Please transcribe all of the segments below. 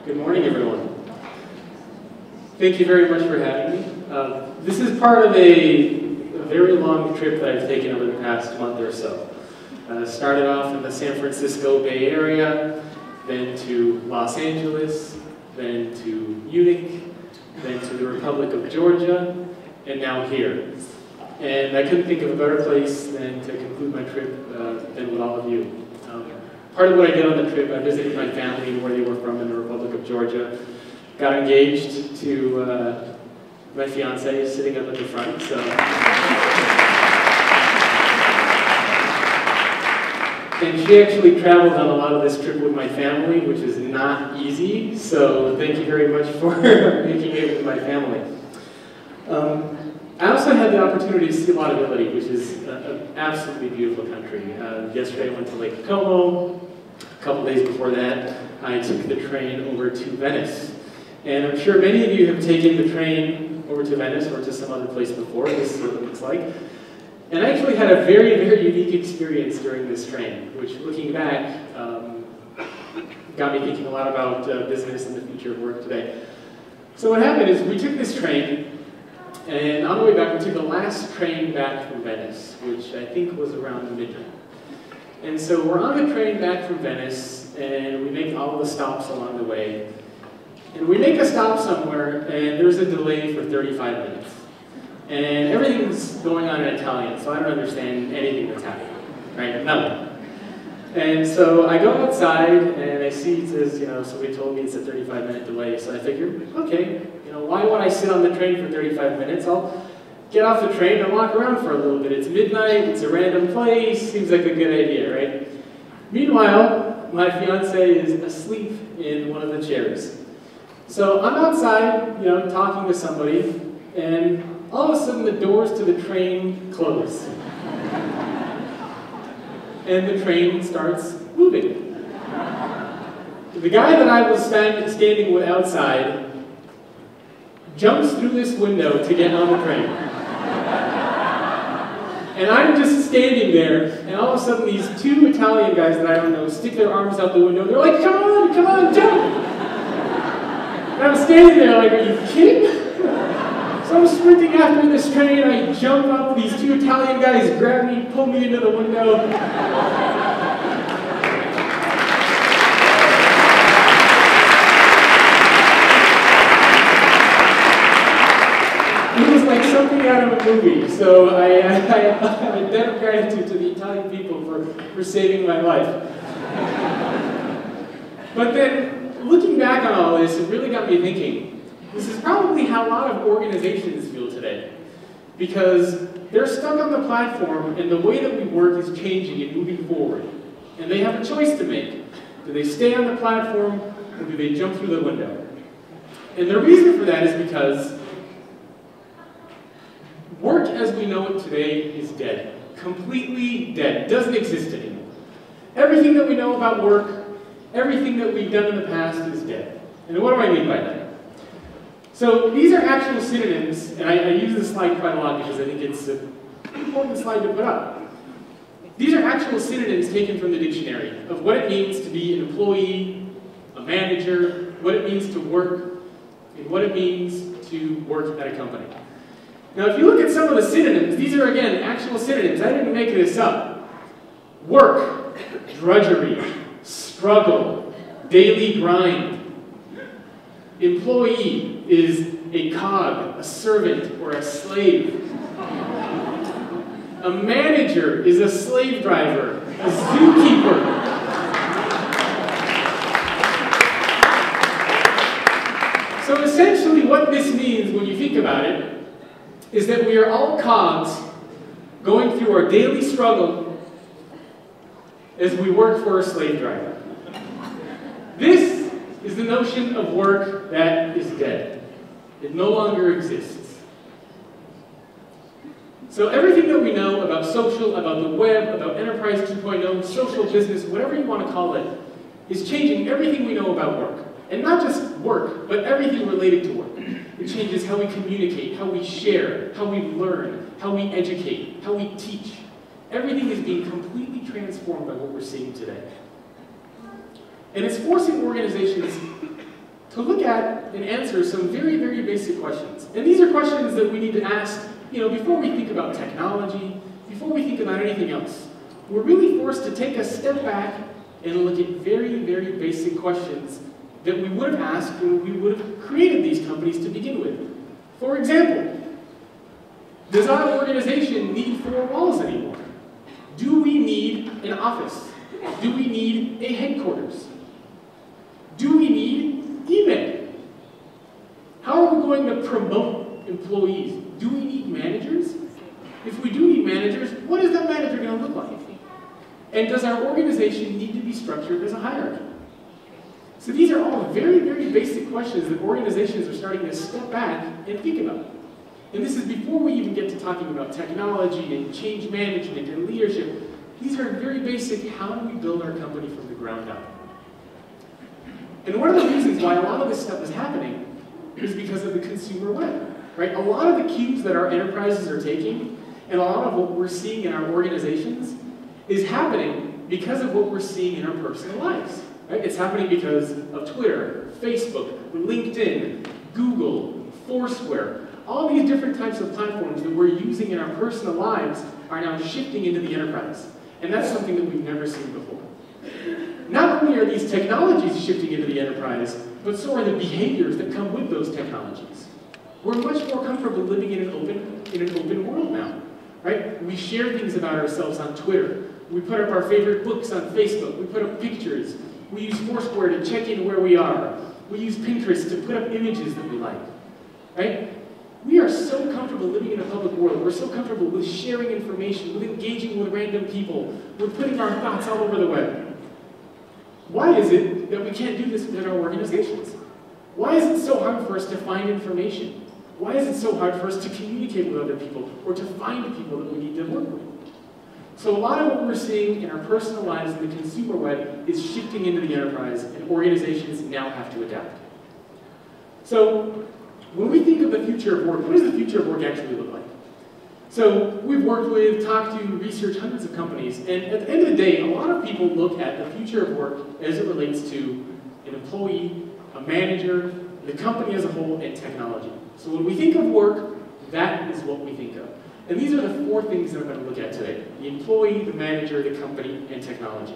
Good morning, everyone. Thank you very much for having me. This is part of a very long trip that I've taken over the past month or so. Started off in the San Francisco Bay Area, then to Los Angeles, then to Munich, then to the Republic of Georgia, and now here. And I couldn't think of a better place than to conclude my trip than with all of you. Part of what I did on the trip, I visited my family where they were from in the Republic of Georgia, got engaged to my fiance sitting up at the front. So. And she actually traveled on a lot of this trip with my family, which is not easy, so thank you very much for making it with my family. I also had the opportunity to see a lot of Italy, which is an absolutely beautiful country. Yesterday I went to Lake Como. A couple days before that, I took the train over to Venice. And I'm sure many of you have taken the train over to Venice or to some other place before. This is what it looks like. And I actually had a very, very unique experience during this train, which, looking back, got me thinking a lot about business and the future of work today. So what happened is we took this train, and on the way back, we took the last train back from Venice, which I think was around midnight. And so we're on the train back from Venice, and we make all the stops along the way. And we make a stop somewhere, and there's a delay for 35 minutes. And everything's going on in Italian, so I don't understand anything that's happening, right? Nothing. And so I go outside, and I see it says, somebody told me it's a 35-minute delay, so I figured, okay, why would I sit on the train for 35 minutes? I'll get off the train and walk around for a little bit. It's midnight, it's a random place, seems like a good idea, right? Meanwhile, my fiance is asleep in one of the chairs. So I'm outside, talking to somebody, and all of a sudden the doors to the train close. And the train starts moving. The guy that I was standing with outside jumps through this window to get on the train. And I'm just standing there, and all of a sudden these two Italian guys that I don't know stick their arms out the window. They're like, come on, jump! And I'm standing there like, are you kidding? So I'm sprinting after this train, I jump up, these two Italian guys grab me, pull me into the window. It was like something out of a movie, so I have a debt of gratitude to the Italian people for saving my life. But then, looking back on all this, it really got me thinking, this is probably how a lot of organizations feel today. Because they're stuck on the platform, and the way that we work is changing and moving forward. And they have a choice to make. Do they stay on the platform, or do they jump through the window? And the reason for that is because work as we know it today is dead. Completely dead. Doesn't exist anymore. Everything that we know about work, everything that we've done in the past is dead. And what do I mean by that? So these are actual synonyms, and I use this slide quite a lot because I think it's an important slide to put up. These are actual synonyms taken from the dictionary of what it means to be an employee, a manager, what it means to work, and what it means to work at a company. Now if you look at some of the synonyms, these are again actual synonyms. I didn't make this up. Work, drudgery, struggle, daily grind. Employee is a cog, a servant, or a slave. A manager is a slave driver, a zookeeper. So essentially what this means when you think about it is that we are all cogs going through our daily struggle as we work for a slave driver. This is the notion of work that is dead. It no longer exists. So everything that we know about social, about the web, about Enterprise 2.0, social business, whatever you want to call it, is changing everything we know about work. And not just work, but everything related to work. It changes how we communicate, how we share, how we learn, how we educate, how we teach. Everything is being completely transformed by what we're seeing today. And it's forcing organizations to look at and answer some very, very basic questions. And these are questions that we need to ask, before we think about technology, before we think about anything else. We're really forced to take a step back and look at very, very basic questions that we would have asked when we would have created these companies to begin with. For example, does our organization need 4 walls anymore? Do we need an office? Do we need a headquarters? Do we need email? How are we going to promote employees? Do we need managers? If we do need managers, what is that manager going to look like? And does our organization need to be structured as a hierarchy? So these are all very, very basic questions that organizations are starting to step back and think about. And this is before we even get to talking about technology and change management and leadership. These are very basic, how do we build our company from the ground up? And one of the reasons why a lot of this stuff is happening is because of the consumer web, right? A lot of the cues that our enterprises are taking and a lot of what we're seeing in our organizations is happening because of what we're seeing in our personal lives, right? It's happening because of Twitter, Facebook, LinkedIn, Google, Foursquare. All these different types of platforms that we're using in our personal lives are now shifting into the enterprise. And that's something that we've never seen before. Not only are these technologies shifting into the enterprise, but so are the behaviors that come with those technologies. We're much more comfortable living in an open world now, right? We share things about ourselves on Twitter. We put up our favorite books on Facebook. We put up pictures. We use Foursquare to check in where we are. We use Pinterest to put up images that we like, right? We are so comfortable living in a public world. We're so comfortable with sharing information, with engaging with random people, with putting our thoughts all over the web. Why is it that we can't do this within our organizations? Why is it so hard for us to find information? Why is it so hard for us to communicate with other people or to find people that we need to work with? So a lot of what we're seeing in our personal lives in the consumer web is shifting into the enterprise, and organizations now have to adapt. So when we think of the future of work, what does the future of work actually look like? So we've worked with, talked to, researched hundreds of companies, and at the end of the day, a lot of people look at the future of work as it relates to an employee, a manager, the company as a whole, and technology. So when we think of work, that is what we think of. And these are the 4 things that I'm going to look at today: the employee, the manager, the company, and technology.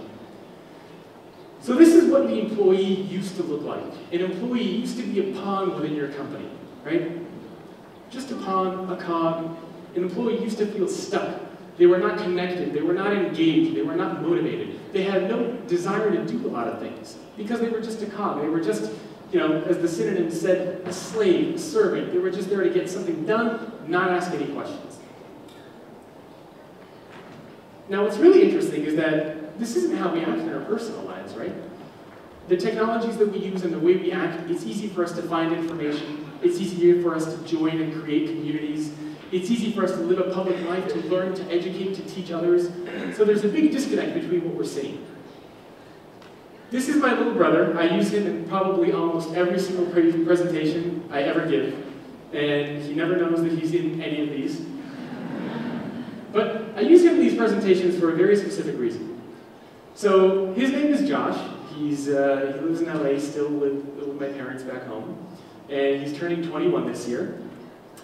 So this is what the employee used to look like. An employee used to be a pawn within your company, right? Just a pawn, a cog. An employee used to feel stuck. They were not connected. They were not engaged. They were not motivated. They had no desire to do a lot of things because they were just a cog. They were just, as the synonym said, a slave, a servant. They were just there to get something done, not ask any questions. Now, what's really interesting is that this isn't how we act in our personal lives, right? The technologies that we use and the way we act, it's easy for us to find information. It's easier for us to join and create communities. It's easy for us to live a public life, to learn, to educate, to teach others. So there's a big disconnect between what we're seeing. This is my little brother. I use him in probably almost every single presentation I ever give. And he never knows that he's in any of these. But I use him in these presentations for a very specific reason. So his name is Josh. He lives in LA still with my parents back home. And he's turning 21 this year.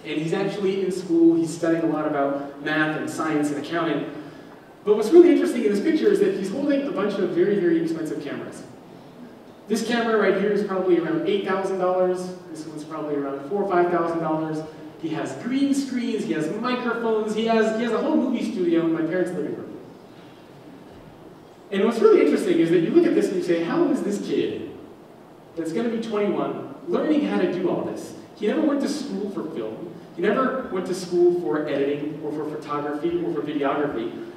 And he's actually in school. He's studying a lot about math and science and accounting. But what's really interesting in this picture is that he's holding a bunch of very, very expensive cameras. This camera right here is probably around $8,000. This one's probably around $4,000 or $5,000. He has green screens, he has microphones, he has a whole movie studio in my parents' living room. And what's really interesting is that you look at this and you say, how is this kid that's going to be 21 learning how to do all this? He never went to school for film. He never went to school for editing or for photography or for videography.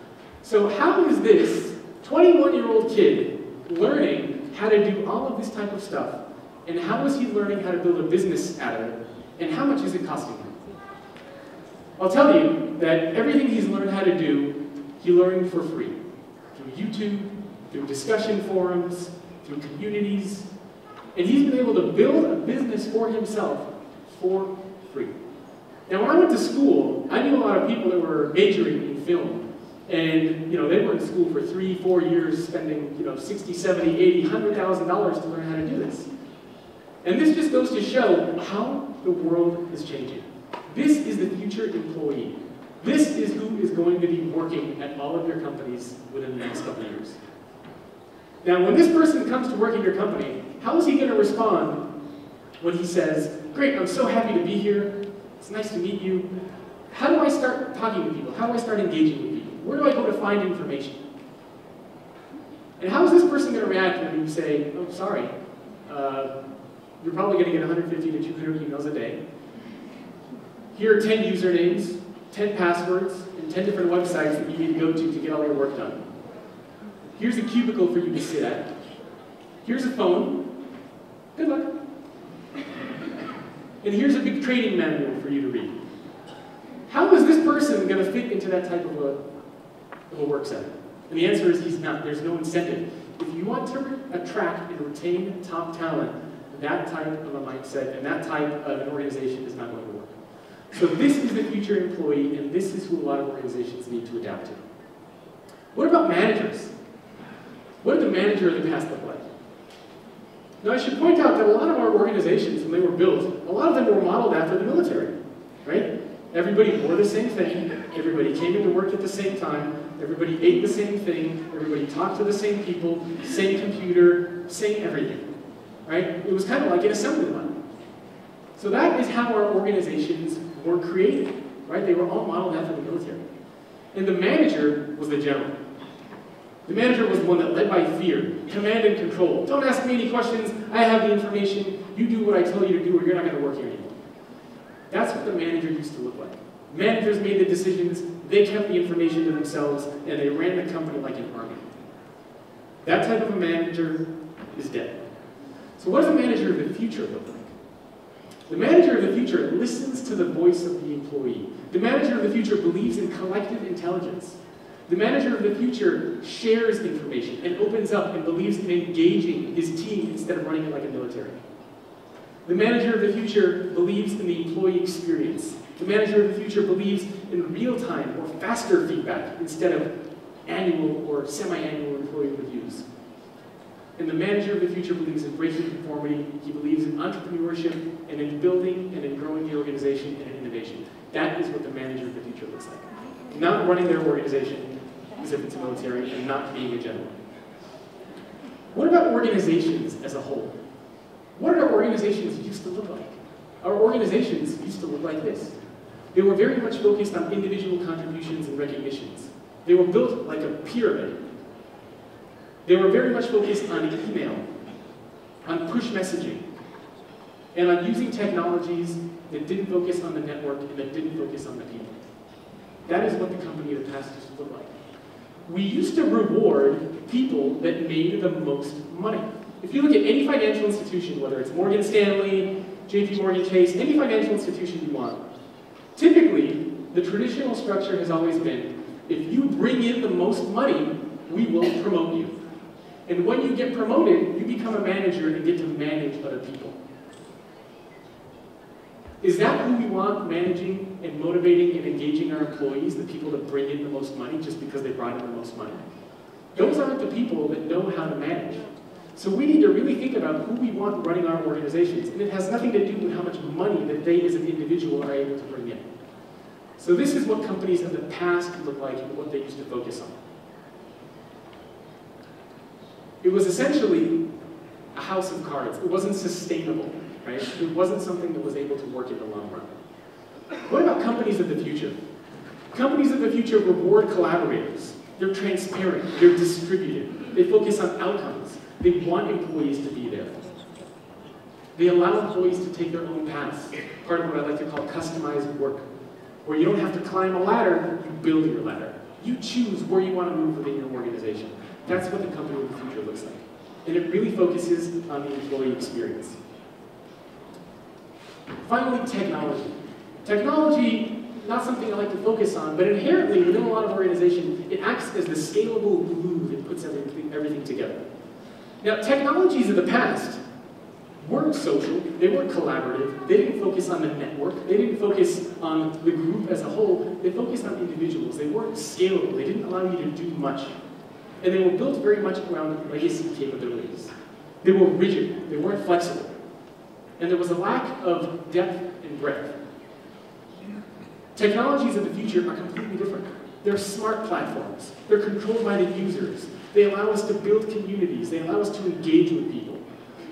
So how is this 21-year-old kid learning how to do all of this type of stuff? And how is he learning how to build a business out of it? And how much is it costing him? I'll tell you that everything he's learned how to do, he learned for free. Through YouTube, through discussion forums, through communities. And he's been able to build a business for himself for free. Now, when I went to school, I knew a lot of people that were majoring in film. And, they were in school for 3-4 years, spending, $60,000, $70,000, $80,000, $100,000 to learn how to do this. And this just goes to show how the world is changing. This is the future employee. This is who is going to be working at all of your companies within the next couple of years. Now, when this person comes to work in your company, how is he going to respond when he says, great, I'm so happy to be here, it's nice to meet you. How do I start talking to people? How do I start engaging with people? Where do I go to find information? And how is this person going to react when you say, oh, sorry, you're probably going to get 150 to 200 emails a day. Here are 10 usernames, 10 passwords, and 10 different websites that you need to go to get all your work done. Here's a cubicle for you to sit at. Here's a phone. Good luck. And here's a big training manual for you to read. How is this person going to fit into that type of a work setting? And the answer is he's not. There's no incentive. If you want to attract and retain top talent, that type of a mindset and that type of an organization is not going to work. So this is the future employee, and this is who a lot of organizations need to adapt to. What about managers? What did the manager of the past look like? Now I should point out that a lot of our organizations, when they were built, a lot of them were modeled after the military, right? Everybody wore the same thing, everybody came into work at the same time, everybody ate the same thing, everybody talked to the same people, same computer, same everything, right? It was kind of like an assembly line. So that is how our organizations were created, right? They were all modeled after the military. And the manager was the general. The manager was the one that led by fear, command and control. Don't ask me any questions, I have the information, you do what I tell you to do or you're not going to work here anymore. That's what the manager used to look like. Managers made the decisions, they kept the information to themselves, and they ran the company like an army. That type of a manager is dead. So what does the manager of the future look like? The manager of the future listens to the voice of the employee. The manager of the future believes in collective intelligence. The manager of the future shares information and opens up and believes in engaging his team instead of running it like a military. The manager of the future believes in the employee experience. The manager of the future believes in real-time or faster feedback instead of annual or semi-annual employee reviews. And the manager of the future believes in breaking conformity. He believes in entrepreneurship and in building and in growing the organization and in innovation. That is what the manager of the future looks like. Not running their organization as if it's a military and not being a general. What about organizations as a whole? What did our organizations used to look like? Our organizations used to look like this. They were very much focused on individual contributions and recognitions. They were built like a pyramid. They were very much focused on email, on push messaging, and on using technologies that didn't focus on the network and that didn't focus on the people. That is what the company of the past used to look like. We used to reward people that made the most money. If you look at any financial institution, whether it's Morgan Stanley, JP Morgan Chase, any financial institution you want, typically, the traditional structure has always been, if you bring in the most money, we will promote you. And when you get promoted, you become a manager and get to manage other people. Is that who we want managing and motivating and engaging our employees, the people that bring in the most money just because they brought in the most money? Those aren't the people that know how to manage. So we need to really think about who we want running our organizations, and it has nothing to do with how much money that they as an individual are able to bring in. So this is what companies of the past look like and what they used to focus on. It was essentially a house of cards. It wasn't sustainable, right? It wasn't something that was able to work in the long run. What about companies of the future? Companies of the future reward collaborators. They're transparent, they're distributed, they focus on outcomes. They want employees to be there. They allow employees to take their own paths. Part of what I like to call customized work, where you don't have to climb a ladder, you build your ladder. You choose where you want to move within your organization. That's what the company of the future looks like. And it really focuses on the employee experience. Finally, technology. Technology, not something I like to focus on, but inherently within a lot of organizations, it acts as the scalable glue that puts everything together. Now, technologies of the past weren't social, they weren't collaborative, they didn't focus on the network, they didn't focus on the group as a whole, they focused on individuals, they weren't scalable, they didn't allow you to do much. And they were built very much around legacy capabilities. They were rigid, they weren't flexible. and there was a lack of depth and breadth. Technologies of the future are completely different. They're smart platforms. They're controlled by the users. They allow us to build communities. They allow us to engage with people.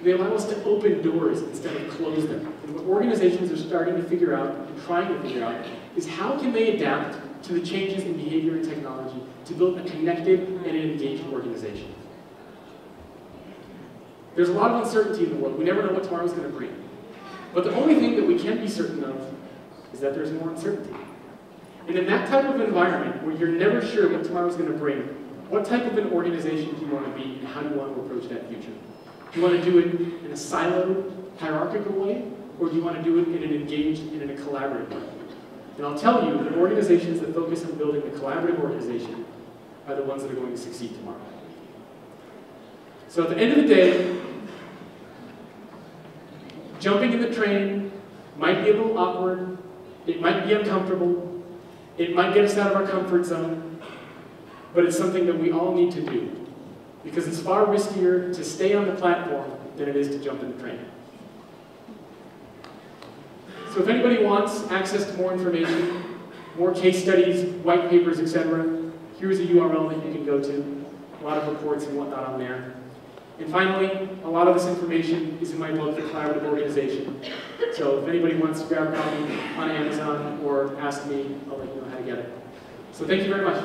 They allow us to open doors instead of close them. And what organizations are starting to figure out and trying to figure out is how can they adapt to the changes in behavior and technology to build a connected and an engaged organization. There's a lot of uncertainty in the world. We never know what tomorrow's going to bring. But the only thing that we can be certain of is that there's more uncertainty. And in that type of environment, where you're never sure what tomorrow's going to bring, what type of an organization do you want to be, and how do you want to approach that future? Do you want to do it in a siloed, hierarchical way, or do you want to do it in an engaged and in a collaborative way? And I'll tell you that organizations that focus on building a collaborative organization are the ones that are going to succeed tomorrow. So at the end of the day, jumping in the train might be a little awkward, it might be uncomfortable, it might get us out of our comfort zone, but it's something that we all need to do, because it's far riskier to stay on the platform than it is to jump in the train. So if anybody wants access to more information, more case studies, white papers, etc., here's a URL that you can go to. A lot of reports and whatnot on there. And finally, a lot of this information is in my book, The Collaborative Organization. So if anybody wants to grab a copy on Amazon or ask me, I'll let you know how to get it. So thank you very much.